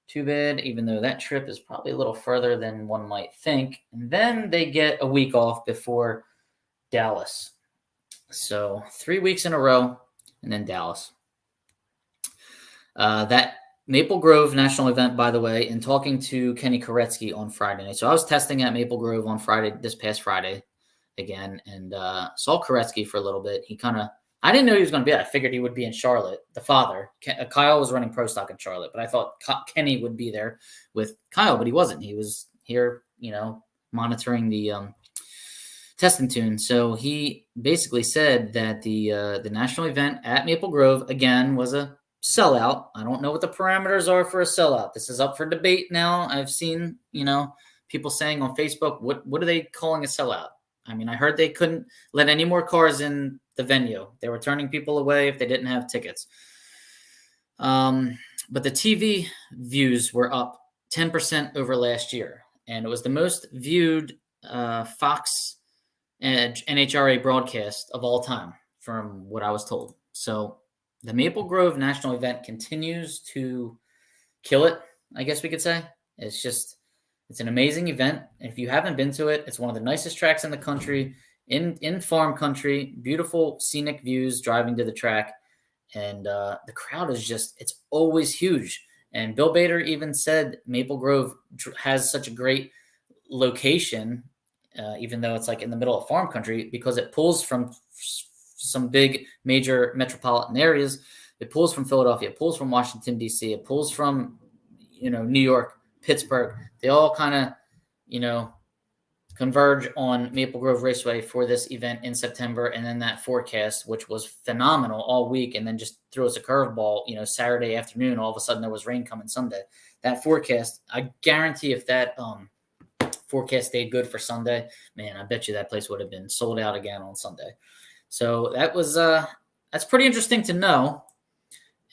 too bad, even though that trip is probably a little further than one might think. And then they get a week off before Dallas. So 3 weeks in a row, and then Dallas. That Maple Grove national event, by the way, and talking to Kenny Koretsky on Friday night. So I was testing at Maple Grove on this past Friday again, and saw Koretsky for a little bit. I didn't know he was going to be there. I figured he would be in Charlotte. The father, Kyle, was running Pro Stock in Charlotte, but I thought Kenny would be there with Kyle, but he wasn't. He was here, monitoring the testing tune. So he basically said that the national event at Maple Grove, again, was a sellout. I don't know what the parameters are for a sellout. This is up for debate now. I've seen, people saying on Facebook, what are they calling a sellout? I mean, I heard they couldn't let any more cars in the venue. They were turning people away if they didn't have tickets. But the TV views were up 10% over last year. And it was the most viewed Fox and NHRA broadcast of all time, from what I was told. So the Maple Grove National event continues to kill it, I guess we could say. It's an amazing event. If you haven't been to it, it's one of the nicest tracks in the country, in farm country, beautiful scenic views driving to the track. And the crowd is it's always huge. And Bill Bader even said Maple Grove has such a great location, even though it's like in the middle of farm country, because it pulls from some big major metropolitan areas. It pulls from Philadelphia, it pulls from Washington, D.C., it pulls from, New York, Pittsburgh. They all kind of, converge on Maple Grove Raceway for this event in September. And then that forecast, which was phenomenal all week, and then just threw us a curveball, Saturday afternoon, all of a sudden there was rain coming Sunday. That forecast, I guarantee if that forecast stayed good for Sunday, man, I bet you that place would have been sold out again on Sunday. So that's pretty interesting to know.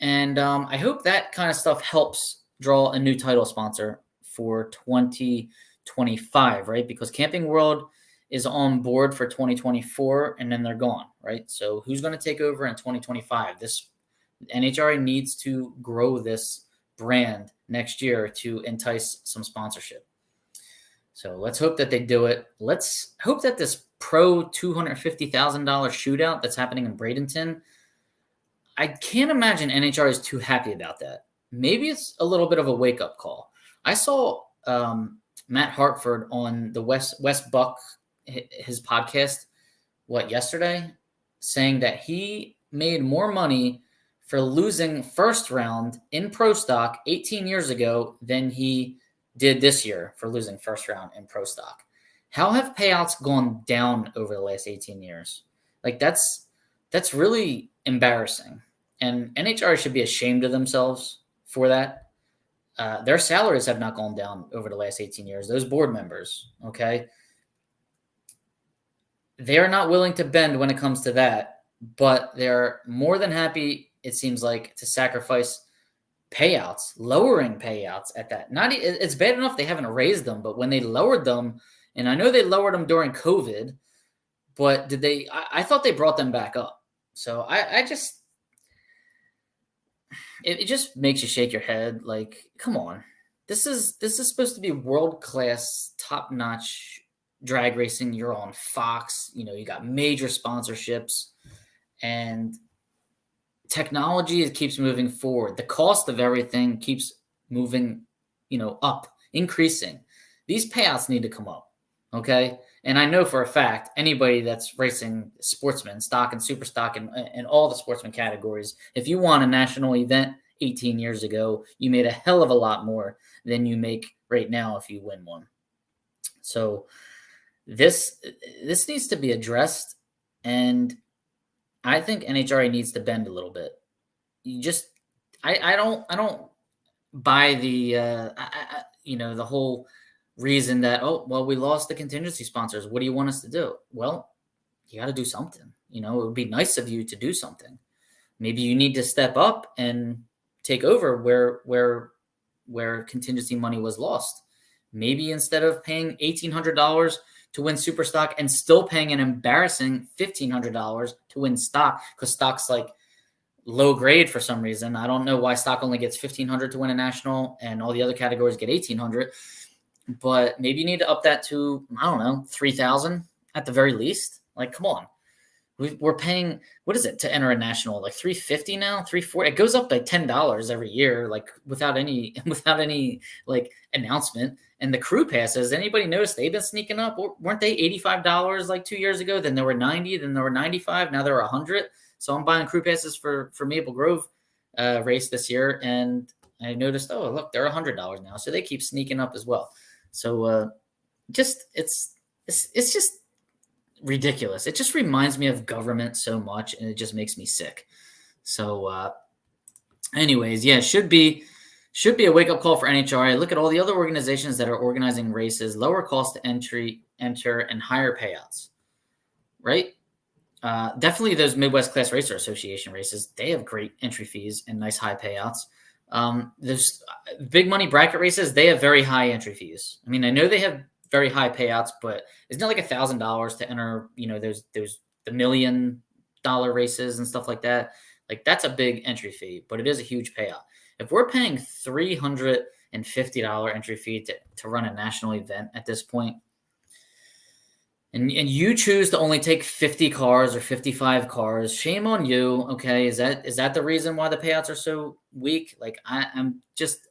And I hope that kind of stuff helps draw a new title sponsor for 2025, right? Because Camping World is on board for 2024 and then they're gone, right? So who's going to take over in 2025? This NHRA needs to grow this brand next year to entice some sponsorship. So let's hope that they do it. Let's hope that this pro $250,000 shootout that's happening in Bradenton, I can't imagine NHRA is too happy about that. Maybe it's a little bit of a wake up call. I saw Matt Hartford on the West Buck his podcast yesterday, saying that he made more money for losing first round in pro stock 18 years ago than he did this year for losing first round in pro stock. How have payouts gone down over the last 18 years? Like that's really embarrassing. And NHRA should be ashamed of themselves for that. Their salaries have not gone down over the last 18 years. Those board members, okay? They're not willing to bend when it comes to that, but they're more than happy, it seems like, to sacrifice payouts, lowering payouts at that. It's bad enough they haven't raised them, but when they lowered them, and I know they lowered them during COVID, but did they? I thought they brought them back up. So I just, it just makes you shake your head. Like, come on, this is supposed to be world class, top notch drag racing. You're on Fox. You got major sponsorships, and technology it keeps moving forward. The cost of everything keeps moving, up, increasing. These payouts need to come up, okay? And I know for a fact anybody that's racing sportsman, stock and super stock and all the sportsman categories, if you won a national event 18 years ago, you made a hell of a lot more than you make right now if you win one. So this needs to be addressed, and I think NHRA needs to bend a little bit. I don't buy the the whole reason that, oh, well, we lost the contingency sponsors. What do you want us to do? Well, you got to do something. It would be nice of you to do something. Maybe you need to step up and take over where contingency money was lost. Maybe instead of paying $1,800 to win super stock and still paying an embarrassing $1,500 to win stock, because stock's like low grade for some reason. I don't know why stock only gets $1,500 to win a national and all the other categories get $1,800. But maybe you need to up that to, I don't know, $3,000 at the very least. Like, come on. We're paying, what is it to enter a national? Like $350 now, $340. It goes up by $10 every year, like without any like announcement. And the crew passes, anybody notice they've been sneaking up? Weren't they $85 like 2 years ago? Then there were 90, then there were 95, now there are 100. So I'm buying crew passes for Maple Grove race this year, and I noticed, oh look, they're $100 now. So they keep sneaking up as well. So it's just ridiculous. It just reminds me of government so much, and it just makes me sick. So anyways, yeah, should be a wake-up call for NHRA. Look at all the other organizations that are organizing races, lower cost to enter, and higher payouts, right? Definitely those Midwest Class Racer Association races, they have great entry fees and nice high payouts. There's big money bracket races, they have very high entry fees. I mean, I know they have very high payouts, but isn't it like $1,000 to enter, there's the $1 million races and stuff like that? Like, that's a big entry fee, but it is a huge payout. If we're paying $350 entry fee to run a national event at this point, and you choose to only take 50 cars or 55 cars, shame on you. Okay, is that the reason why the payouts are so weak? Like, I'm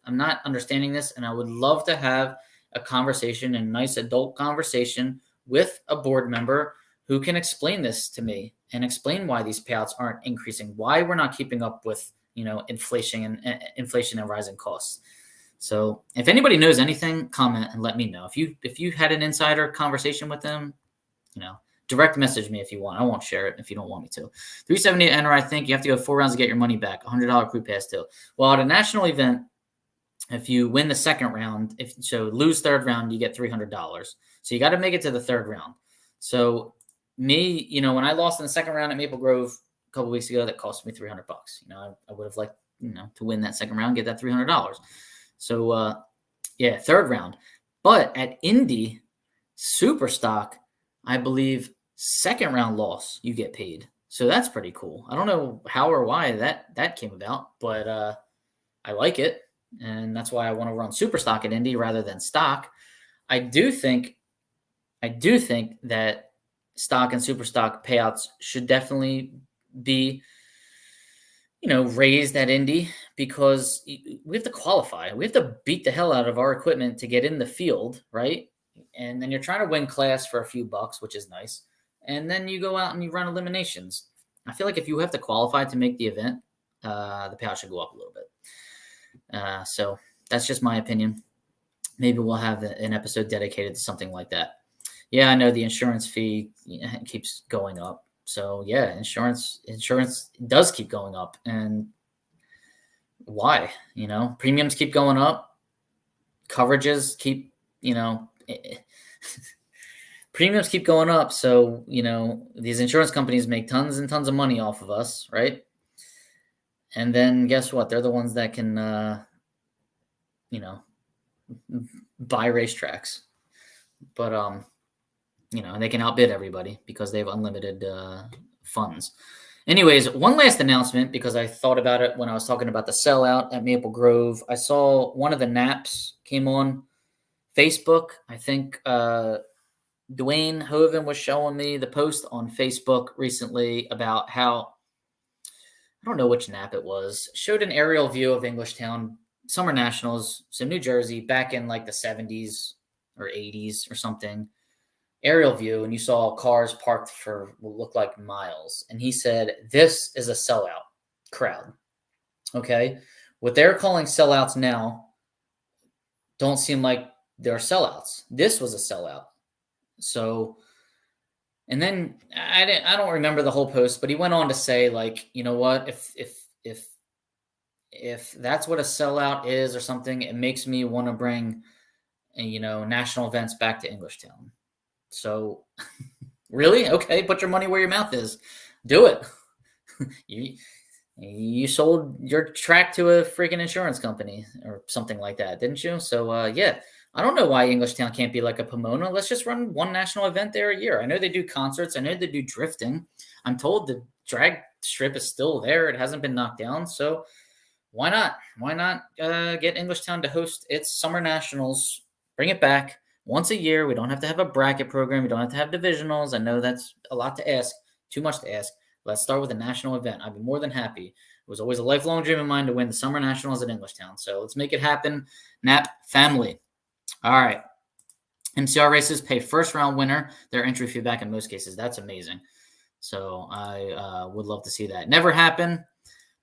not understanding this, and I would love to have a conversation, a nice adult conversation with a board member who can explain this to me and explain why these payouts aren't increasing, why we're not keeping up with inflation and rising costs. So if anybody knows anything, comment and let me know. If you had an insider conversation with them, direct message me if you want. I won't share it if you don't want me to. 370 enter, I think you have to go 4 rounds to get your money back. $100 crew pass too. Well, at a national event, if you win the second round, lose third round, you get $300. So you got to make it to the third round. So me, when I lost in the second round at Maple Grove a couple weeks ago, that cost me $300. I would have liked, to win that second round, get that $300. So third round. But at Indy Super Stock, I believe second round loss, you get paid. So that's pretty cool. I don't know how or why that came about, but I like it. And that's why I want to run super stock at Indy rather than stock. I do think that stock and super stock payouts should definitely be, raise that Indy because we have to qualify. We have to beat the hell out of our equipment to get in the field, right? And then you're trying to win class for a few bucks, which is nice. And then you go out and you run eliminations. I feel like if you have to qualify to make the event, the payout should go up a little bit. So that's just my opinion. Maybe we'll have an episode dedicated to something like that. Yeah, I know the insurance fee keeps going up. So yeah, insurance does keep going up. And why? Premiums keep going up. Coverages keep, premiums keep going up. So, these insurance companies make tons and tons of money off of us, right? And then guess what? They're the ones that can, buy racetracks. But, they can outbid everybody because they have unlimited funds. Anyways, one last announcement, because I thought about it when I was talking about the sellout at Maple Grove. I saw one of the naps came on Facebook. I think Dwayne Hoven was showing me the post on Facebook recently about how, I don't know which nap it was, showed an aerial view of Englishtown Summer Nationals, so New Jersey, back in like the 70s or 80s or something. Aerial view, and you saw cars parked for what looked like miles. And he said, this is a sellout crowd. Okay. What they're calling sellouts now don't seem like they're sellouts. This was a sellout. So, and then I don't remember the whole post, but he went on to say, like, you know what, if that's what a sellout is or something, it makes me want to bring, national events back to Englishtown. So, really? Okay, put your money where your mouth is. Do it. You sold your track to a freaking insurance company or something like that, didn't you? So, yeah, I don't know why Englishtown can't be like a Pomona. Let's just run one national event there a year. I know they do concerts. I know they do drifting. I'm told the drag strip is still there. It hasn't been knocked down. So why not? Why not get Englishtown to host its summer nationals? Bring it back. Once a year. We don't have to have a bracket program. We don't have to have divisionals. I know that's a lot to ask, too much to ask. Let's start with a national event. I'd be more than happy. It was always a lifelong dream of mine to win the Summer Nationals at Englishtown. So let's make it happen. Nap family. All right. NHRA races pay first round winner their entry fee back in most cases. That's amazing. So I would love to see that. Never happened.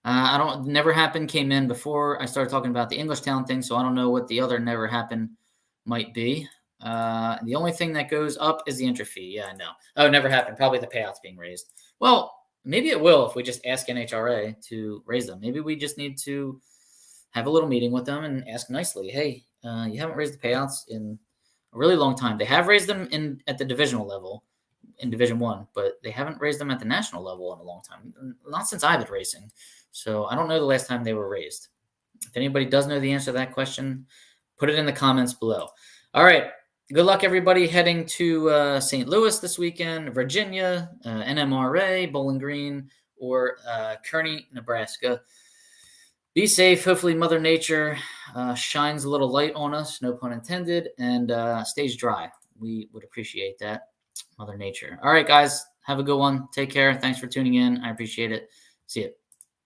Never happened came in before I started talking about the Englishtown thing. So I don't know what the other never happened might be. The only thing that goes up is the entry fee. Yeah, I know. Oh, it never happened. Probably the payouts being raised. Well, maybe it will if we just ask NHRA to raise them. Maybe we just need to have a little meeting with them and ask nicely, hey, you haven't raised the payouts in a really long time. They have raised them at the divisional level in Division 1, but they haven't raised them at the national level in a long time. Not since I've been racing. So I don't know the last time they were raised. If anybody does know the answer to that question, put it in the comments below. All right. Good luck, everybody, heading to St. Louis this weekend, Virginia, NMRA, Bowling Green, or Kearney, Nebraska. Be safe. Hopefully Mother Nature shines a little light on us, no pun intended, and stays dry. We would appreciate that, Mother Nature. All right, guys. Have a good one. Take care. Thanks for tuning in. I appreciate it. See you.